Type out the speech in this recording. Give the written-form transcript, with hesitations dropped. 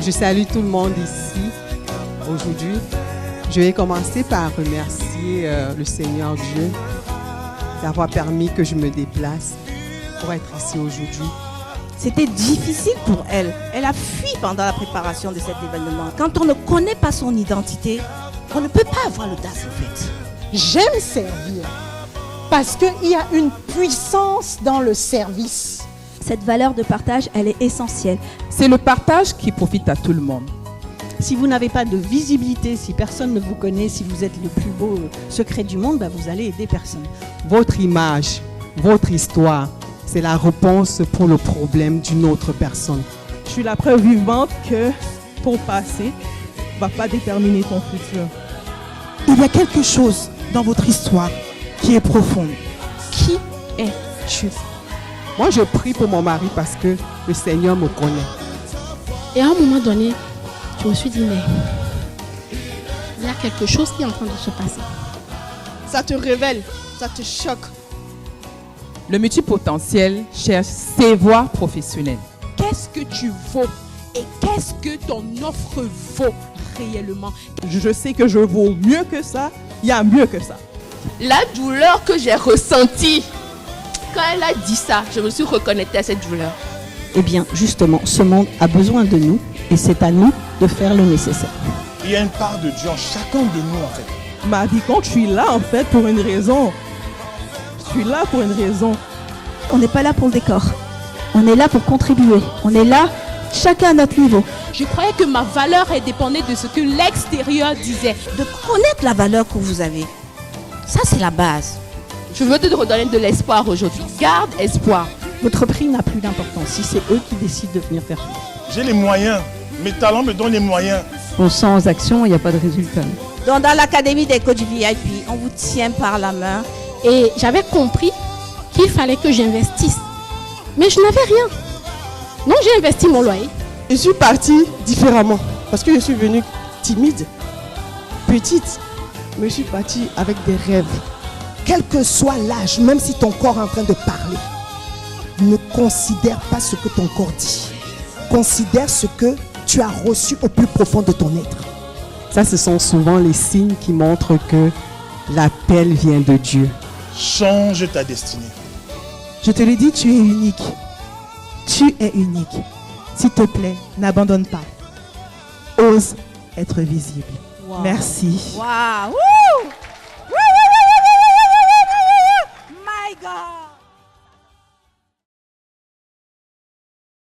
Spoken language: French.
Je salue tout le monde ici aujourd'hui. Je vais commencer par remercier le Seigneur Dieu d'avoir permis que je me déplace pour être ici aujourd'hui. C'était difficile pour elle. Elle a fui pendant la préparation de cet événement. Quand on ne connaît pas son identité, on ne peut pas avoir l'audace en fait. J'aime servir parce qu'il y a une puissance dans le service. Cette valeur de partage, elle est essentielle. C'est le partage qui profite à tout le monde. Si vous n'avez pas de visibilité, si personne ne vous connaît, si vous êtes le plus beau secret du monde, vous allez aider personne. Votre image, votre histoire, c'est la réponse pour le problème d'une autre personne. Je suis la preuve vivante que ton passé ne va pas déterminer ton futur. Il y a quelque chose dans votre histoire qui est profonde. Qui es-tu? Moi, je prie pour mon mari parce que le Seigneur me connaît. Et à un moment donné, je me suis dit, mais il y a quelque chose qui est en train de se passer. Ça te révèle, ça te choque. Le multipotentiel cherche ses voies professionnelles. Qu'est-ce que tu vaux et qu'est-ce que ton offre vaut réellement? Je sais que je vaux mieux que ça, il y a mieux que ça. La douleur que j'ai ressentie, quand elle a dit ça, je me suis reconnectée à cette douleur. Eh bien, justement, ce monde a besoin de nous et c'est à nous de faire le nécessaire. Il y a une part de Dieu en chacun de nous en fait. Ma vie, quand je suis là en fait pour une raison, je suis là pour une raison. On n'est pas là pour le décor. On est là pour contribuer. On est là, chacun à notre niveau. Je croyais que ma valeur elle dépendait de ce que l'extérieur disait. De connaître la valeur que vous avez, ça c'est la base. Je veux te redonner de l'espoir aujourd'hui. Garde espoir. Votre prix n'a plus d'importance si c'est eux qui décident de venir faire. J'ai les moyens. Mes talents me donnent les moyens. Sans action, il n'y a pas de résultat. Donc dans l'académie des coachs VIP, on vous tient par la main. Et j'avais compris qu'il fallait que j'investisse. Mais je n'avais rien. Donc j'ai investi mon loyer. Je suis partie différemment parce que je suis venue timide, petite, mais je suis partie avec des rêves. Quel que soit l'âge, même si ton corps est en train de parler, ne considère pas ce que ton corps dit. Considère ce que tu as reçu au plus profond de ton être. Ça, ce sont souvent les signes qui montrent que l'appel vient de Dieu. Change ta destinée. Je te le dis, tu es unique. Tu es unique. S'il te plaît, n'abandonne pas. Ose être visible. Wow. Merci. Wow. My God.